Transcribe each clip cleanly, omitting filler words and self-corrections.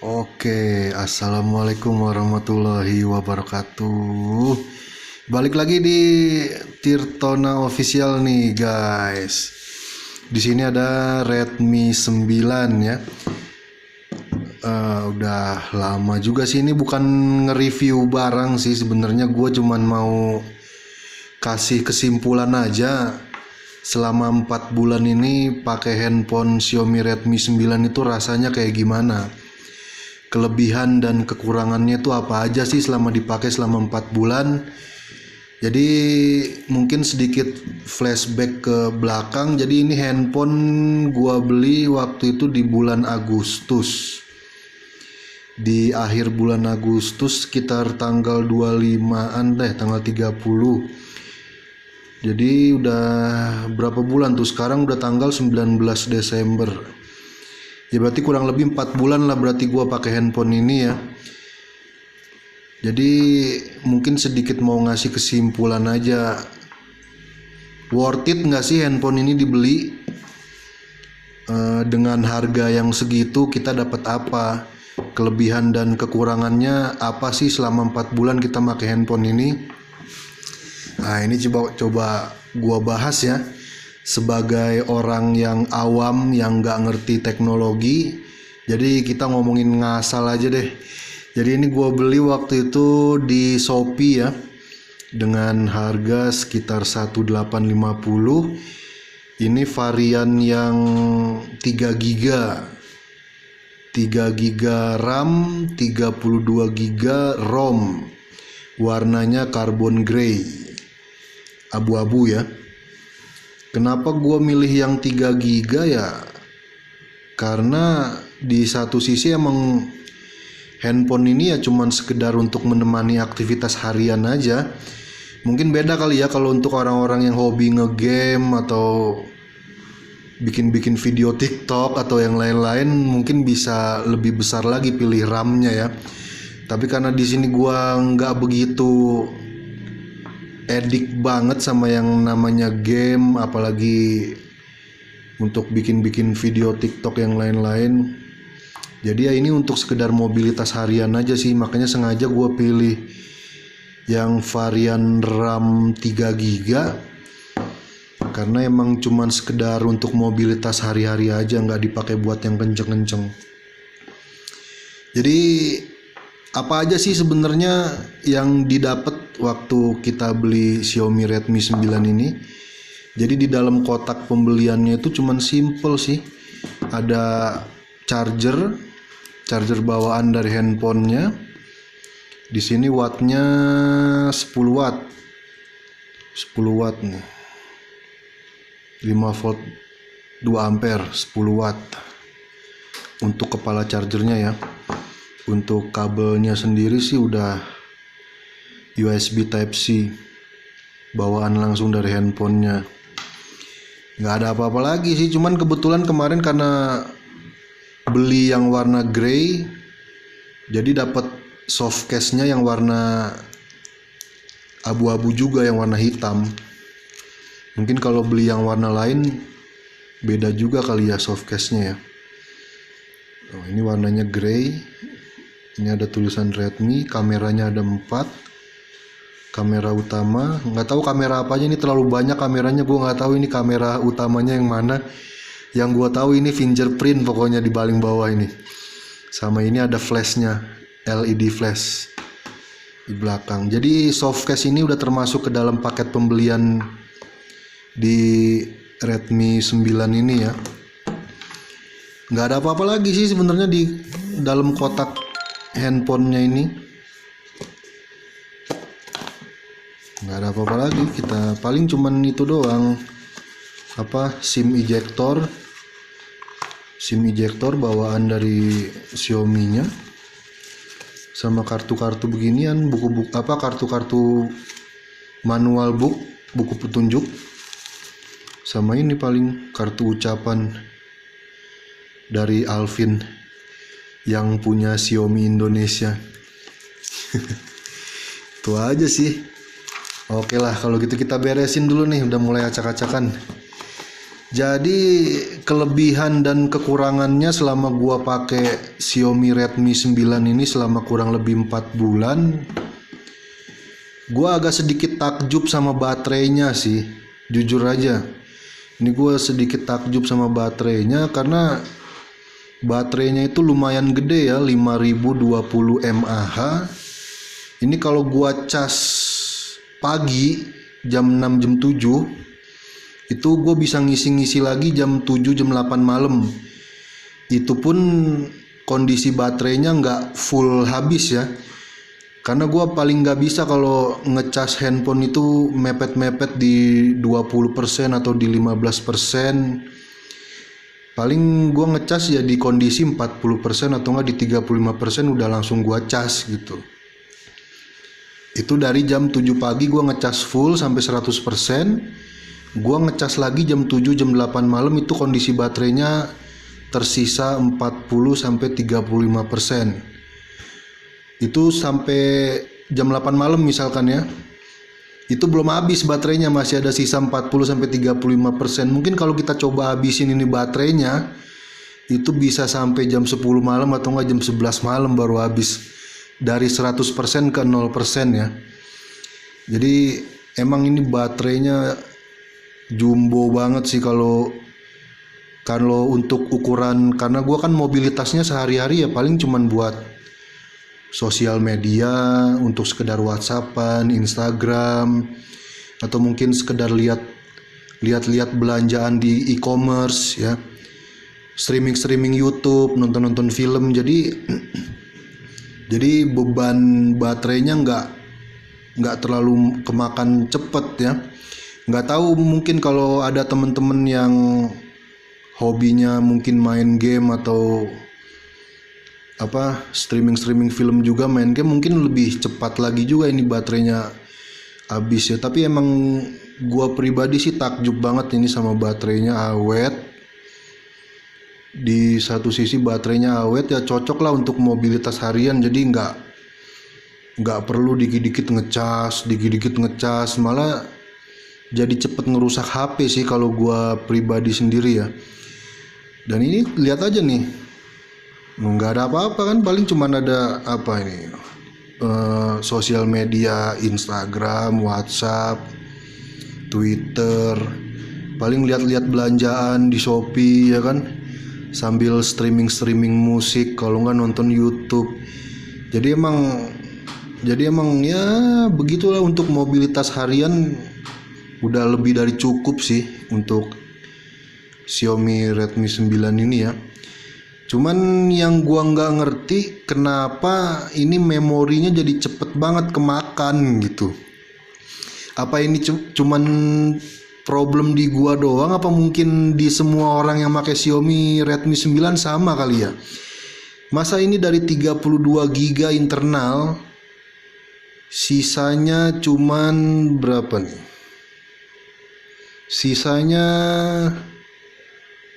Oke, assalamualaikum warahmatullahi wabarakatuh. Balik lagi di Tirtona Official nih guys. Di sini ada Redmi 9 ya. Udah lama juga sih, ini bukan nge-review barang sih sebenarnya. Gue cuman mau kasih kesimpulan aja. Selama 4 bulan ini pakai handphone Xiaomi Redmi 9 itu rasanya kayak gimana, kelebihan dan kekurangannya itu apa aja sih selama dipakai selama 4 bulan. Jadi mungkin sedikit flashback ke belakang. Jadi ini handphone gua beli waktu itu di bulan Agustus, di akhir bulan Agustus sekitar tanggal 25-an deh, tanggal 30. Jadi udah berapa bulan tuh, sekarang udah tanggal 19 Desember. Ya berarti kurang lebih 4 bulan lah berarti gua pakai handphone ini ya. Jadi mungkin sedikit mau ngasih kesimpulan aja. Worth it nggak sih handphone ini dibeli? Dengan harga yang segitu kita dapat apa? Kelebihan dan kekurangannya apa sih selama 4 bulan kita pakai handphone ini? Nah ini coba gua bahas ya. Sebagai orang yang awam yang nggak ngerti teknologi, jadi kita ngomongin ngasal aja deh. Jadi ini gua beli waktu itu di Shopee ya, dengan harga sekitar 1850. Ini varian yang 3 giga, 3 giga RAM, 32 giga ROM. Warnanya carbon gray, abu-abu ya. Kenapa gue milih yang 3 giga ya? Karena di satu sisi emang handphone ini ya cuman sekedar untuk menemani aktivitas harian aja. Mungkin beda kali ya kalau untuk orang-orang yang hobi ngegame atau bikin-bikin video TikTok atau yang lain-lain, mungkin bisa lebih besar lagi pilih RAM-nya ya. Tapi karena di sini gue nggak begitu edik banget sama yang namanya game, apalagi untuk bikin-bikin video TikTok yang lain-lain. Jadi ya ini untuk sekedar mobilitas harian aja sih, makanya sengaja gue pilih yang varian RAM 3 giga. Karena emang cuman sekedar untuk mobilitas hari-hari aja, nggak dipakai buat yang kenceng-kenceng. Jadi apa aja sih sebenarnya yang didapat waktu kita beli Xiaomi Redmi 9 ini? Jadi di dalam kotak pembeliannya itu cuman simple sih. Ada charger bawaan dari handphonenya. Di sini wattnya 10 watt. 10 watt nih. 5 volt 2 ampere, 10 watt. Untuk kepala chargernya ya. Untuk kabelnya sendiri sih udah USB Type-C, bawaan langsung dari handphonenya. Nggak ada apa-apa lagi sih, cuman kebetulan kemarin karena beli yang warna grey, jadi dapat soft case-nya yang warna abu-abu juga, yang warna hitam. Mungkin kalau beli yang warna lain beda juga kali ya soft case-nya ya. Oh, ini warnanya grey. Ini ada tulisan Redmi, kameranya ada 4, kamera utama, nggak tahu kamera apa aja, ini terlalu banyak kameranya, gue nggak tahu ini kamera utamanya yang mana. Yang gue tahu ini fingerprint pokoknya di paling bawah ini. Sama ini ada flashnya, LED flash di belakang. Jadi softcase ini udah termasuk ke dalam paket pembelian di Redmi 9 ini ya. Nggak ada apa-apa lagi sih sebenarnya di dalam kotak handphonenya ini. Nggak ada apa-apa lagi, kita paling cuman itu doang, apa, SIM ejector bawaan dari Xiaomi nya, sama kartu-kartu beginian, buku-buku apa, kartu-kartu manual buku petunjuk, sama ini paling kartu ucapan dari Alvin yang punya Xiaomi Indonesia. Itu aja sih. Oke lah, kalau gitu kita beresin dulu nih, udah mulai acak-acakan. Jadi kelebihan dan kekurangannya selama gua pakai Xiaomi Redmi 9 ini selama kurang lebih 4 bulan, gua agak sedikit takjub sama baterainya sih, jujur aja. Ini gua sedikit takjub sama baterainya karena baterainya itu lumayan gede ya, 5020 mAh. Ini kalau gua cas pagi jam 6 jam 7 itu gue bisa ngisi-ngisi lagi jam 7 jam 8 malam. Itu pun kondisi baterainya nggak full habis ya, karena gue paling nggak bisa kalau ngecas handphone itu mepet-mepet di 20% atau di 15%. Paling gue ngecas ya di kondisi 40% atau nggak di 35% udah langsung gue cas gitu. Itu dari jam 7 pagi gue ngecas full sampai 100%. Gua ngecas lagi jam 7 jam 8 malam, itu kondisi baterainya tersisa 40 sampai 35%. Itu sampai jam 8 malam misalkan ya. Itu belum habis baterainya, masih ada sisa 40 sampai 35%. Mungkin kalau kita coba habisin ini baterainya, itu bisa sampai jam 10 malam atau enggak jam 11 malam baru habis. Dari 100% ke 0% ya. Jadi emang ini baterainya jumbo banget sih kalau untuk ukuran, karena gue kan mobilitasnya sehari-hari ya paling cuman buat sosial media, untuk sekedar WhatsAppan, Instagram, atau mungkin sekedar lihat belanjaan di e-commerce ya, streaming YouTube, nonton film. Jadi beban baterainya nggak terlalu kemakan cepet ya. Nggak tahu, mungkin kalau ada temen-temen yang hobinya mungkin main game atau streaming film juga, main game, mungkin lebih cepat lagi juga ini baterainya habis ya. Tapi emang gua pribadi sih takjub banget ini sama baterainya awet. Di satu sisi baterainya awet ya, cocok lah untuk mobilitas harian, jadi nggak perlu dikit-dikit ngecas, malah jadi cepet ngerusak HP sih kalau gua pribadi sendiri ya. Dan ini lihat aja nih, nggak ada apa-apa kan, paling cuman ada sosial media, Instagram, WhatsApp, Twitter, paling lihat-lihat belanjaan di Shopee ya kan, sambil streaming musik, kalau nggak nonton YouTube. Jadi emang ya begitulah, untuk mobilitas harian udah lebih dari cukup sih untuk Xiaomi Redmi 9 ini ya. Cuman yang gua nggak ngerti kenapa ini memorinya jadi cepet banget kemakan gitu. Apa ini cuman problem di gua doang, apa mungkin di semua orang yang pakai Xiaomi Redmi 9 sama kali ya? Masa ini dari 32 GB internal sisanya cuman berapa nih? Sisanya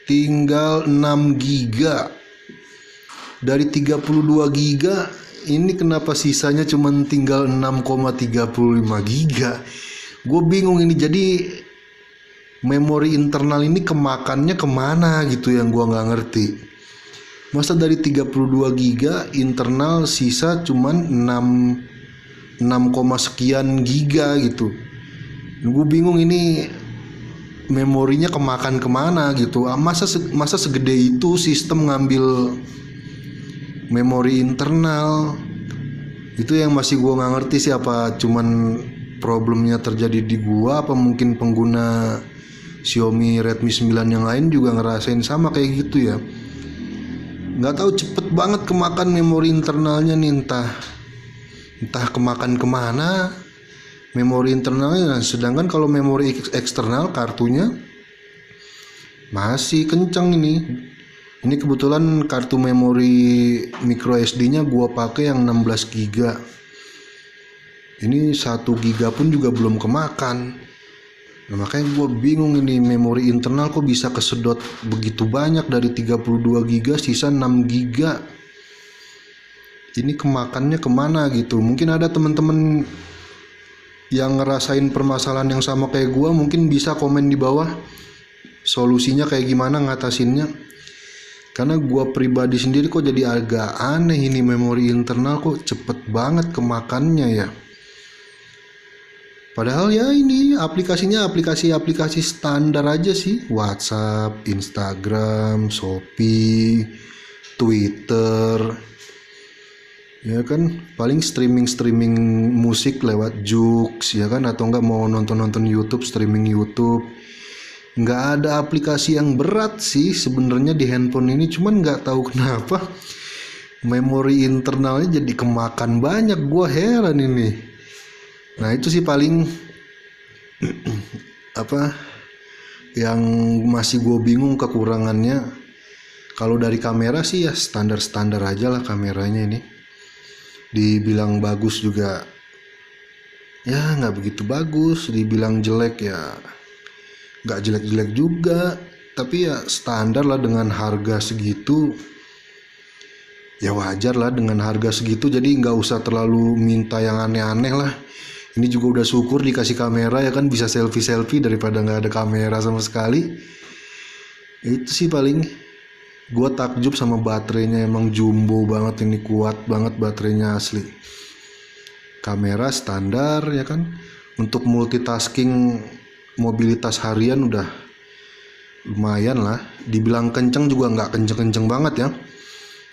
tinggal 6 GB. Dari 32 GB ini kenapa sisanya cuma tinggal 6,35 GB? Gue bingung ini. Jadi memori internal ini kemakannya kemana gitu, yang gue nggak ngerti. Masa dari 32 GB internal sisa cuman 6 sekian giga gitu. Gue bingung ini memorinya kemakan kemana gitu. Masa segede itu sistem ngambil memori internal? Itu yang masih gue nggak ngerti sih, apa cuman problemnya terjadi di gua, apa mungkin pengguna Xiaomi Redmi 9 yang lain juga ngerasain sama kayak gitu ya. Nggak tahu, cepet banget kemakan memori internalnya nih, entah kemakan kemana memori internalnya. Sedangkan kalau memori eksternal kartunya masih kencang ini. Ini kebetulan kartu memori micro SD nya gua pakai yang 16 GB. Ini 1 GB pun juga belum kemakan. Nah, makanya gue bingung ini, memori internal kok bisa kesedot begitu banyak, dari 32 GB sisa 6 GB. Ini kemakannya kemana gitu. Mungkin ada teman-teman yang ngerasain permasalahan yang sama kayak gue, mungkin bisa komen di bawah. solusinya kayak gimana ngatasinnya. Karena gua pribadi sendiri kok jadi agak aneh, ini memori internal kok cepet banget kemakannya ya. Padahal ya ini aplikasinya aplikasi-aplikasi standar aja sih. WhatsApp, Instagram, Shopee, Twitter. Ya kan, paling streaming musik lewat Joox ya kan, atau enggak mau nonton YouTube, streaming YouTube. Nggak ada aplikasi yang berat sih sebenarnya di handphone ini, cuman nggak tahu kenapa memori internalnya jadi kemakan banyak. Gua heran ini. Nah itu sih paling apa yang masih gue bingung kekurangannya. Kalau dari kamera sih ya standar-standar aja lah kameranya ini. Dibilang bagus juga ya nggak begitu bagus, dibilang jelek ya nggak jelek-jelek juga, tapi ya standar lah dengan harga segitu. Ya wajar lah dengan harga segitu, jadi nggak usah terlalu minta yang aneh-aneh lah. Ini juga udah syukur dikasih kamera ya kan, bisa selfie daripada nggak ada kamera sama sekali. Itu sih paling. Gue takjub sama baterainya, emang jumbo banget ini, kuat banget baterainya asli. Kamera standar ya kan. Untuk multitasking mobilitas harian udah lumayan lah. Dibilang kenceng juga nggak kenceng-kenceng banget ya.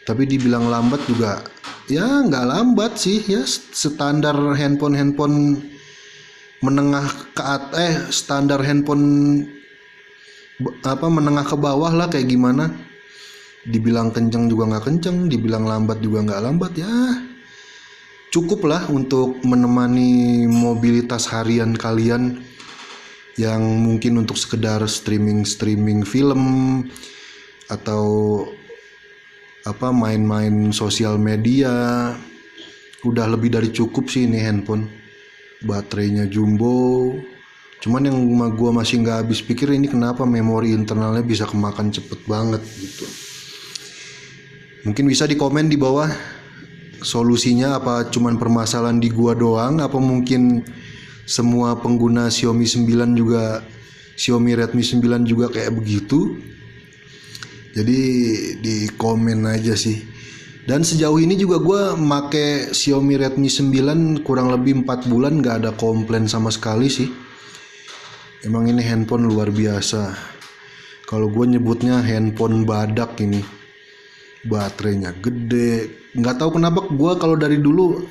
Tapi dibilang lambat juga ya nggak lambat sih ya, standar handphone menengah ke atas, standar handphone menengah ke bawah lah kayak gimana. Dibilang kenceng juga nggak kenceng, dibilang lambat juga nggak lambat, ya cukup lah untuk menemani mobilitas harian kalian yang mungkin untuk sekedar streaming film atau main-main sosial media. Udah lebih dari cukup sih ini handphone. Baterainya jumbo. Cuman yang gua masih nggak habis pikir ini kenapa memori internalnya bisa kemakan cepet banget gitu. Mungkin bisa di komen di bawah solusinya, apa cuman permasalahan di gua doang, apa mungkin semua pengguna Xiaomi Redmi 9 juga kayak begitu. Jadi di komen aja sih. Dan sejauh ini juga gue make Xiaomi Redmi 9 kurang lebih 4 bulan gak ada komplain sama sekali sih. Emang ini handphone luar biasa. Kalau gue nyebutnya handphone badak ini. Baterainya gede. Gak tahu kenapa gue kalau dari dulu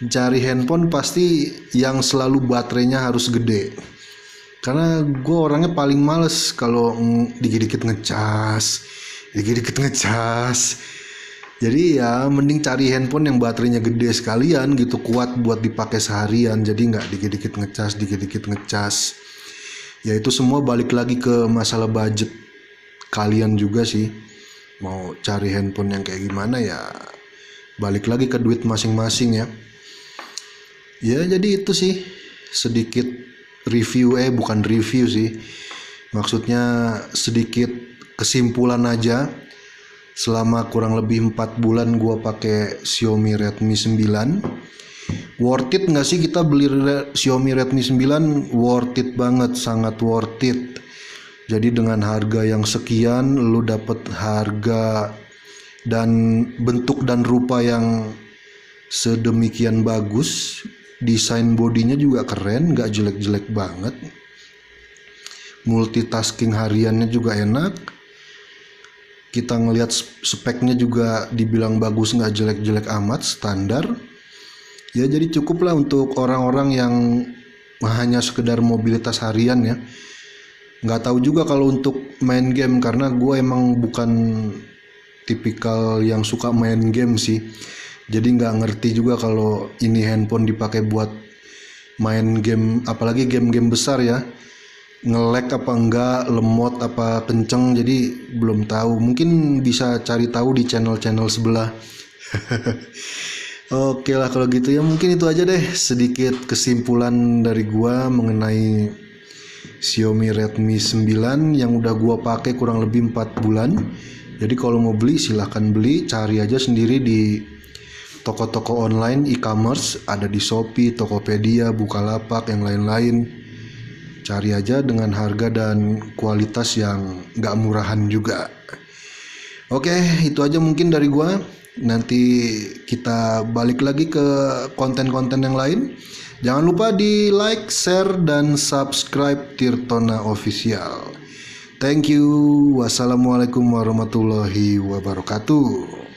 cari handphone pasti yang selalu baterainya harus gede. Karena gue orangnya paling males kalau dikit-dikit ngecas. Jadi ya mending cari handphone yang baterainya gede sekalian gitu, kuat buat dipakai seharian. Jadi nggak dikit-dikit ngecas. Ya itu semua balik lagi ke masalah budget kalian juga sih. Mau cari handphone yang kayak gimana ya balik lagi ke duit masing-masing ya. Ya jadi itu sih sedikit bukan review sih, maksudnya sedikit kesimpulan aja. Selama kurang lebih 4 bulan gua pakai Xiaomi Redmi 9, worth it nggak sih kita beli Xiaomi Redmi 9? Worth it banget, sangat worth it. Jadi dengan harga yang sekian lu dapet harga dan bentuk dan rupa yang sedemikian bagus. Desain bodinya juga keren, gak jelek-jelek banget. Multitasking hariannya juga enak. Kita ngelihat speknya juga dibilang bagus, gak jelek-jelek amat, standar. Ya jadi cukup lah untuk orang-orang yang hanya sekedar mobilitas harian ya. Gak tahu juga kalau untuk main game, karena gue emang bukan tipikal yang suka main game sih. Jadi nggak ngerti juga kalau ini handphone dipakai buat main game, apalagi game-game besar ya. Nge-lag apa enggak, lemot apa kenceng, jadi belum tahu. Mungkin bisa cari tahu di channel-channel sebelah. Oke lah kalau gitu ya, mungkin itu aja deh sedikit kesimpulan dari gua mengenai Xiaomi Redmi 9 yang udah gua pakai kurang lebih 4 bulan. Jadi kalau mau beli silahkan beli, cari aja sendiri di toko-toko online e-commerce, ada di Shopee, Tokopedia, Bukalapak, yang lain-lain. cari aja dengan harga dan kualitas yang nggak murahan juga. Oke, itu aja mungkin dari gua. Nanti kita balik lagi ke konten-konten yang lain. Jangan lupa di like, share, dan subscribe Tirtona Official. Thank you. Wassalamualaikum warahmatullahi wabarakatuh.